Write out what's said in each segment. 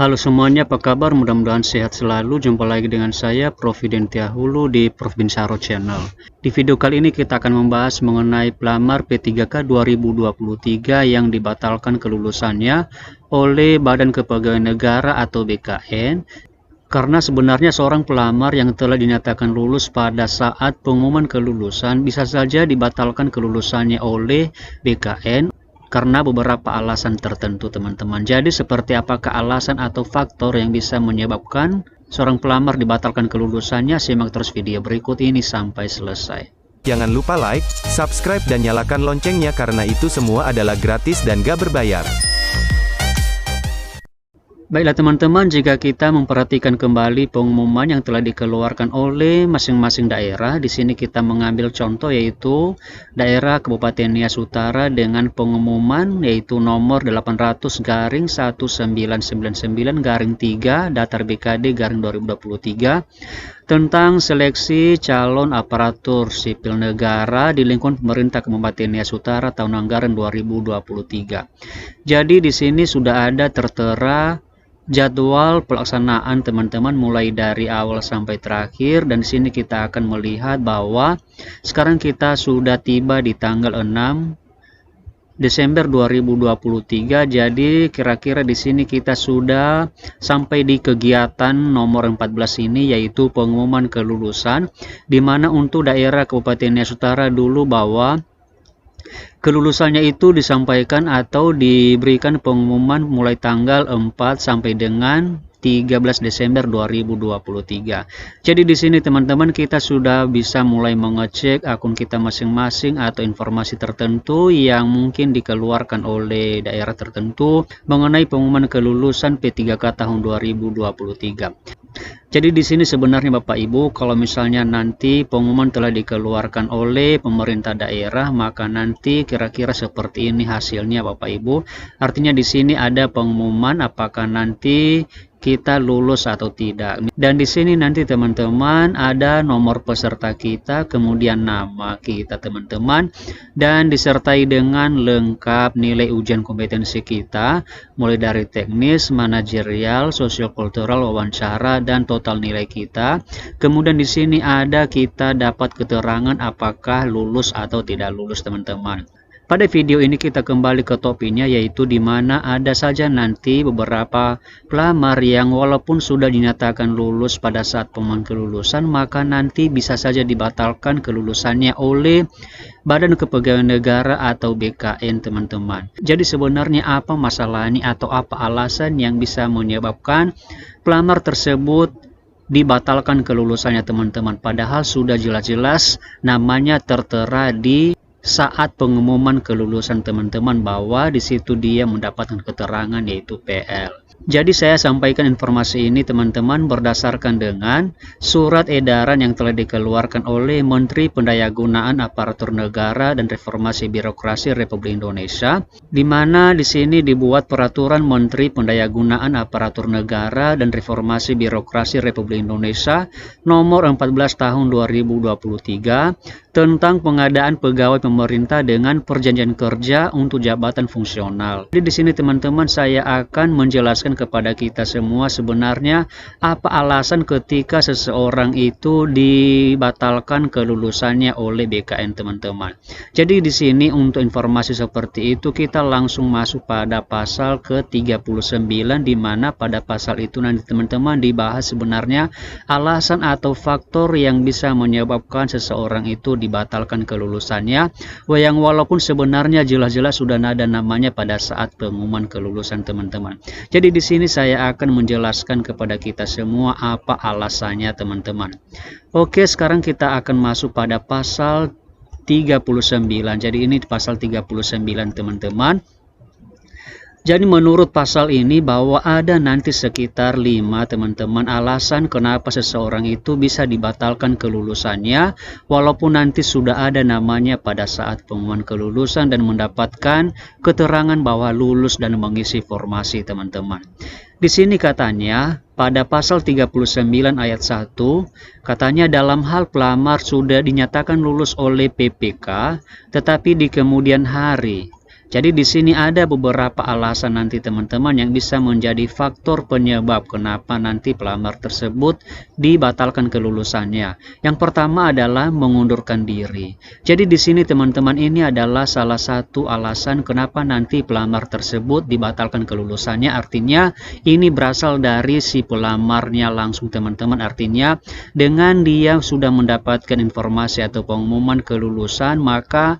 Halo semuanya, apa kabar? Mudah-mudahan sehat selalu. Jumpa lagi dengan saya, Prof. Dentia Hulu di Prof. Binsaro Channel. Di video kali ini kita akan membahas mengenai pelamar P3K 2023 yang dibatalkan kelulusannya oleh Badan Kepegawaian Negara atau BKN. Karena sebenarnya seorang pelamar yang telah dinyatakan lulus pada saat pengumuman kelulusan bisa saja dibatalkan kelulusannya oleh BKN karena beberapa alasan tertentu, teman-teman. Jadi seperti apakah alasan atau faktor yang bisa menyebabkan seorang pelamar dibatalkan kelulusannya? Simak terus video berikut ini sampai selesai. Jangan lupa like, subscribe dan nyalakan loncengnya karena itu semua adalah gratis dan gak berbayar. Baiklah teman-teman, jika kita memperhatikan kembali pengumuman yang telah dikeluarkan oleh masing-masing daerah, di sini kita mengambil contoh yaitu daerah Kabupaten Nias Utara dengan pengumuman yaitu nomor 800/1999/3 Datar BKD /2023 tentang seleksi calon aparatur sipil negara di lingkungan pemerintah Kabupaten Nias Utara tahun anggaran 2023. Jadi di sini sudah ada tertera jadwal pelaksanaan teman-teman mulai dari awal sampai terakhir, dan di sini kita akan melihat bahwa sekarang kita sudah tiba di tanggal 6 Desember 2023. Jadi kira-kira di sini kita sudah sampai di kegiatan nomor 14 ini, yaitu pengumuman kelulusan, di mana untuk daerah Kabupaten Nias Utara dulu bahwa kelulusannya itu disampaikan atau diberikan pengumuman mulai tanggal 4 sampai dengan 13 Desember 2023. Jadi di sini teman-teman kita sudah bisa mulai mengecek akun kita masing-masing atau informasi tertentu yang mungkin dikeluarkan oleh daerah tertentu mengenai pengumuman kelulusan P3K tahun 2023. Jadi di sini sebenarnya Bapak Ibu, kalau misalnya nanti pengumuman telah dikeluarkan oleh pemerintah daerah, maka nanti kira-kira seperti ini hasilnya Bapak Ibu. Artinya di sini ada pengumuman apakah nanti kita lulus atau tidak. Dan di sini nanti teman-teman ada nomor peserta kita, kemudian nama kita teman-teman, dan disertai dengan lengkap nilai ujian kompetensi kita, mulai dari teknis, manajerial, sosiokultural, wawancara, dan total nilai kita. Kemudian di sini ada kita dapat keterangan apakah lulus atau tidak lulus teman-teman. Pada video ini kita kembali ke topiknya, yaitu di mana ada saja nanti beberapa pelamar yang walaupun sudah dinyatakan lulus pada saat pengumuman kelulusan, maka nanti bisa saja dibatalkan kelulusannya oleh Badan Kepegawaian Negara atau BKN teman-teman. Jadi sebenarnya apa masalahnya atau apa alasan yang bisa menyebabkan pelamar tersebut dibatalkan kelulusannya teman-teman, padahal sudah jelas-jelas namanya tertera di saat pengumuman kelulusan teman-teman bahwa di situ dia mendapatkan keterangan yaitu PL. Jadi saya sampaikan informasi ini teman-teman berdasarkan dengan surat edaran yang telah dikeluarkan oleh Menteri Pendayagunaan Aparatur Negara dan Reformasi Birokrasi Republik Indonesia, di mana di sini dibuat peraturan Menteri Pendayagunaan Aparatur Negara dan Reformasi Birokrasi Republik Indonesia nomor 14 tahun 2023 tentang pengadaan pegawai pemerintah dengan perjanjian kerja untuk jabatan fungsional. Jadi di sini teman-teman saya akan menjelaskan kepada kita semua sebenarnya apa alasan ketika seseorang itu dibatalkan kelulusannya oleh BKN teman-teman. Jadi di sini untuk informasi seperti itu kita langsung masuk pada pasal ke-39, di mana pada pasal itu nanti teman-teman dibahas sebenarnya alasan atau faktor yang bisa menyebabkan seseorang itu dibatalkan kelulusannya, yang walaupun sebenarnya jelas-jelas sudah ada namanya pada saat pengumuman kelulusan teman-teman. Jadi di sini saya akan menjelaskan kepada kita semua apa alasannya teman-teman. Oke, sekarang kita akan masuk pada pasal 39. Jadi ini pasal 39 teman-teman. Jadi menurut pasal ini bahwa ada nanti sekitar 5 teman-teman alasan kenapa seseorang itu bisa dibatalkan kelulusannya walaupun nanti sudah ada namanya pada saat pengumuman kelulusan dan mendapatkan keterangan bahwa lulus dan mengisi formasi teman-teman. Di sini katanya pada pasal 39 ayat 1 katanya dalam hal pelamar sudah dinyatakan lulus oleh PPK tetapi di kemudian hari Jadi di sini ada beberapa alasan nanti teman-teman yang bisa menjadi faktor penyebab kenapa nanti pelamar tersebut dibatalkan kelulusannya. Yang pertama adalah mengundurkan diri. Jadi di sini teman-teman ini adalah salah satu alasan kenapa nanti pelamar tersebut dibatalkan kelulusannya. Artinya ini berasal dari si pelamarnya langsung teman-teman. Artinya dengan dia sudah mendapatkan informasi atau pengumuman kelulusan, maka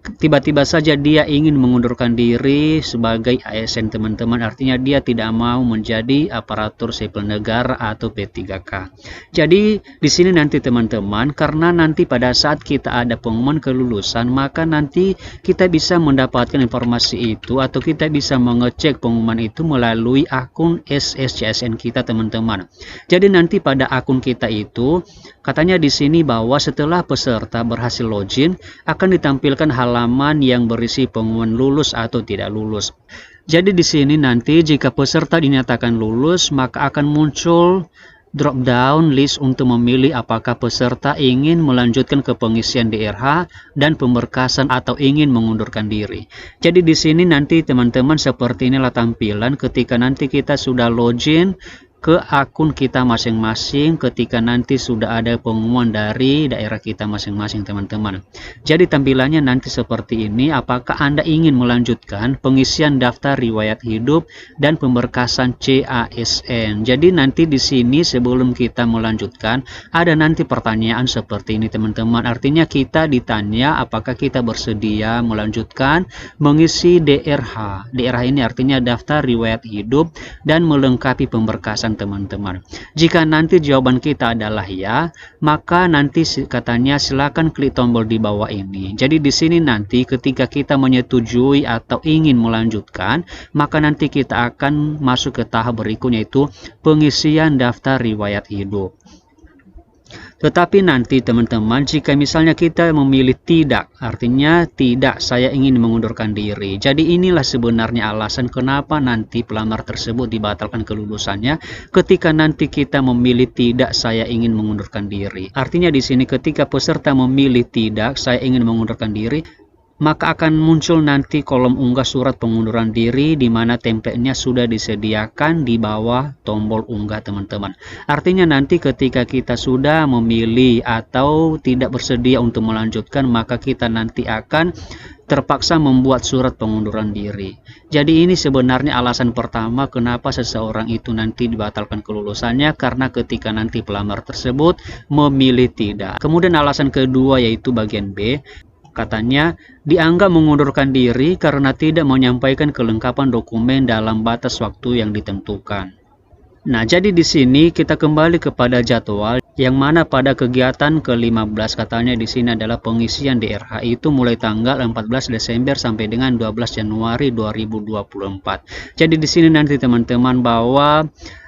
tiba-tiba saja dia ingin mengundurkan diri sebagai ASN teman-teman. Artinya dia tidak mau menjadi aparatur sipil negara atau P3K. Jadi di sini nanti teman-teman, karena nanti pada saat kita ada pengumuman kelulusan, maka nanti kita bisa mendapatkan informasi itu atau kita bisa mengecek pengumuman itu melalui akun SSCSN kita teman-teman. Jadi nanti pada akun kita itu katanya di sini bahwa setelah peserta berhasil login akan ditampilkan halaman yang berisi pengumuman lulus atau tidak lulus. Jadi di sini nanti jika peserta dinyatakan lulus, maka akan muncul drop down list untuk memilih apakah peserta ingin melanjutkan ke pengisian DRH dan pemberkasan atau ingin mengundurkan diri. Jadi di sini nanti teman-teman seperti inilah tampilan ketika nanti kita sudah login ke akun kita masing-masing ketika nanti sudah ada pengumuman dari daerah kita masing-masing teman-teman. Jadi tampilannya nanti seperti ini. Apakah Anda ingin melanjutkan pengisian daftar riwayat hidup dan pemberkasan CASN? Jadi nanti di sini sebelum kita melanjutkan ada nanti pertanyaan seperti ini teman-teman. Artinya kita ditanya apakah kita bersedia melanjutkan mengisi DRH. DRH ini artinya daftar riwayat hidup dan melengkapi pemberkasan teman-teman. Jika nanti jawaban kita adalah ya, maka nanti katanya silakan klik tombol di bawah ini. Jadi di sini nanti ketika kita menyetujui atau ingin melanjutkan, maka nanti kita akan masuk ke tahap berikutnya, yaitu pengisian daftar riwayat hidup. Tetapi nanti teman-teman, jika misalnya kita memilih tidak, artinya tidak, saya ingin mengundurkan diri. Jadi inilah sebenarnya alasan kenapa nanti pelamar tersebut dibatalkan kelulusannya ketika nanti kita memilih tidak, saya ingin mengundurkan diri. Artinya di sini ketika peserta memilih tidak, saya ingin mengundurkan diri, maka akan muncul nanti kolom unggah surat pengunduran diri di mana template-nya sudah disediakan di bawah tombol unggah teman-teman. Artinya nanti ketika kita sudah memilih atau tidak bersedia untuk melanjutkan, maka kita nanti akan terpaksa membuat surat pengunduran diri. Jadi ini sebenarnya alasan pertama kenapa seseorang itu nanti dibatalkan kelulusannya, karena ketika nanti pelamar tersebut memilih tidak. Kemudian alasan kedua yaitu bagian B. Katanya dianggap mengundurkan diri karena tidak menyampaikan kelengkapan dokumen dalam batas waktu yang ditentukan. Nah, jadi di sini kita kembali kepada jadwal yang mana pada kegiatan ke-15 katanya di sini adalah pengisian DRH itu mulai tanggal 14 Desember sampai dengan 12 Januari 2024. Jadi di sini nanti teman-teman bahwa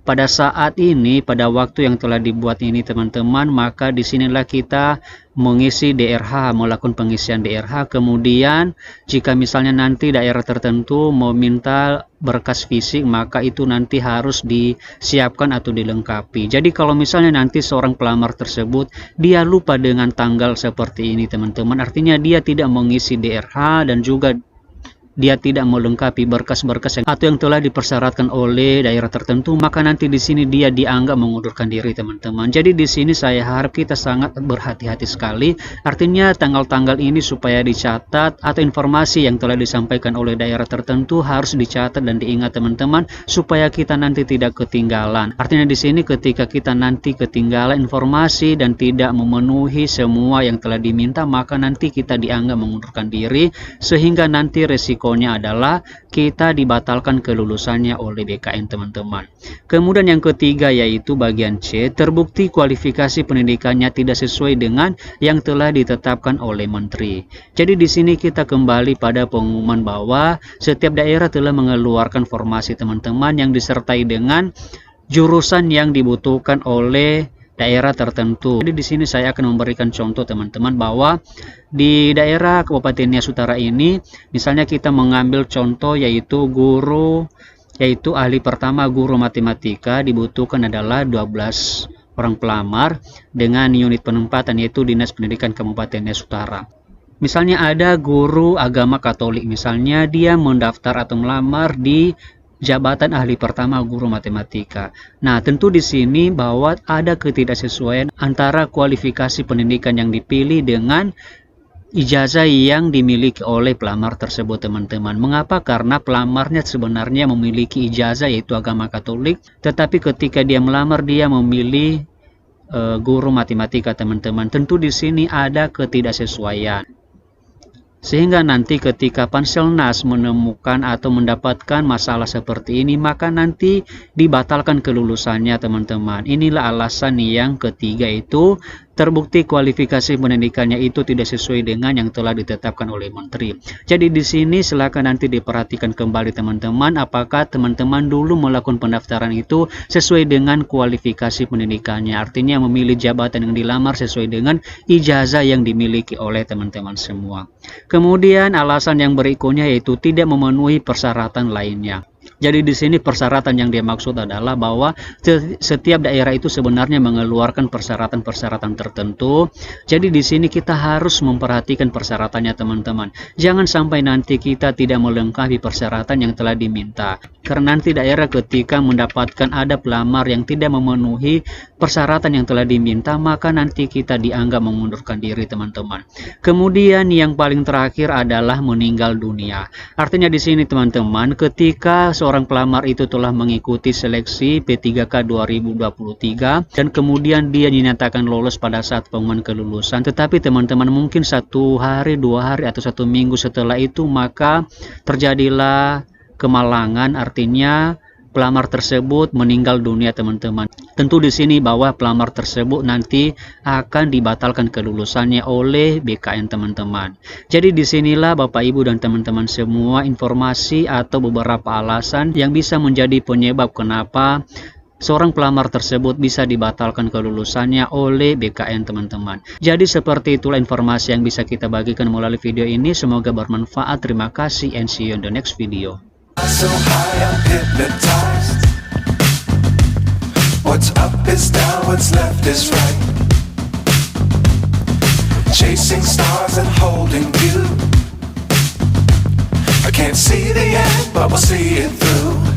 pada saat ini, pada waktu yang telah dibuat ini teman-teman, maka disinilah kita mengisi DRH, melakukan pengisian DRH. Kemudian jika misalnya nanti daerah tertentu meminta berkas fisik, maka itu nanti harus disiapkan atau dilengkapi. Jadi kalau misalnya nanti seorang pelamar tersebut dia lupa dengan tanggal seperti ini teman-teman, artinya dia tidak mengisi DRH dan juga dia tidak melengkapi berkas-berkas atau yang telah dipersyaratkan oleh daerah tertentu, maka nanti di sini dia dianggap mengundurkan diri teman-teman. Jadi di sini saya harap kita sangat berhati-hati sekali. Artinya tanggal-tanggal ini supaya dicatat atau informasi yang telah disampaikan oleh daerah tertentu harus dicatat dan diingat teman-teman supaya kita nanti tidak ketinggalan. Artinya di sini ketika kita nanti ketinggalan informasi dan tidak memenuhi semua yang telah diminta, maka nanti kita dianggap mengundurkan diri sehingga nanti resikonya adalah kita dibatalkan kelulusannya oleh BKN teman-teman. Kemudian yang ketiga yaitu bagian C, terbukti kualifikasi pendidikannya tidak sesuai dengan yang telah ditetapkan oleh menteri. Jadi di sini kita kembali pada pengumuman bahwa setiap daerah telah mengeluarkan formasi teman-teman yang disertai dengan jurusan yang dibutuhkan oleh daerah tertentu. Jadi di sini saya akan memberikan contoh teman-teman bahwa di daerah Kabupaten Nias Utara ini misalnya kita mengambil contoh yaitu ahli pertama guru matematika dibutuhkan adalah 12 orang pelamar dengan unit penempatan yaitu Dinas Pendidikan Kabupaten Nias Utara. Misalnya ada guru agama Katolik, misalnya dia mendaftar atau melamar di jabatan ahli pertama guru matematika. Nah, tentu di sini bahwa ada ketidaksesuaian antara kualifikasi pendidikan yang dipilih dengan ijazah yang dimiliki oleh pelamar tersebut, teman-teman. Mengapa? Karena pelamarnya sebenarnya memiliki ijazah yaitu agama Katolik, tetapi ketika dia melamar dia memilih guru matematika, teman-teman. Tentu di sini ada ketidaksesuaian. Sehingga nanti ketika Panselnas menemukan atau mendapatkan masalah seperti ini, maka nanti dibatalkan kelulusannya, teman-teman. Inilah alasan yang ketiga, itu terbukti kualifikasi pendidikannya itu tidak sesuai dengan yang telah ditetapkan oleh menteri. Jadi di sini silakan nanti diperhatikan kembali, teman-teman, apakah teman-teman dulu melakukan pendaftaran itu sesuai dengan kualifikasi pendidikannya. Artinya memilih jabatan yang dilamar sesuai dengan ijazah yang dimiliki oleh teman-teman semua. Kemudian alasan yang berikutnya yaitu tidak memenuhi persyaratan lainnya. Jadi di sini persyaratan yang dia maksud adalah bahwa setiap daerah itu sebenarnya mengeluarkan persyaratan-persyaratan tertentu. Jadi di sini kita harus memperhatikan persyaratannya, teman-teman. Jangan sampai nanti kita tidak melengkapi persyaratan yang telah diminta. Karena nanti daerah ketika mendapatkan ada pelamar yang tidak memenuhi persyaratan yang telah diminta, maka nanti kita dianggap mengundurkan diri, teman-teman. Kemudian yang paling terakhir adalah meninggal dunia. Artinya di sini, teman-teman, ketika seorang pelamar itu telah mengikuti seleksi P3K 2023 dan kemudian dia dinyatakan lolos pada saat pengumuman kelulusan, tetapi teman-teman mungkin 1 hari, 2 hari atau 1 minggu setelah itu maka terjadilah kemalangan, artinya pelamar tersebut meninggal dunia, teman-teman. Tentu di sini bahwa pelamar tersebut nanti akan dibatalkan kelulusannya oleh BKN, teman-teman. Jadi disinilah Bapak Ibu dan teman-teman semua informasi atau beberapa alasan yang bisa menjadi penyebab kenapa seorang pelamar tersebut bisa dibatalkan kelulusannya oleh BKN, teman-teman. Jadi seperti itulah informasi yang bisa kita bagikan melalui video ini. Semoga bermanfaat. Terima kasih and see you in the next video. So high I'm hypnotized. What's up is down, what's left is right. Chasing stars and holding you. I can't see the end, but we'll see it through.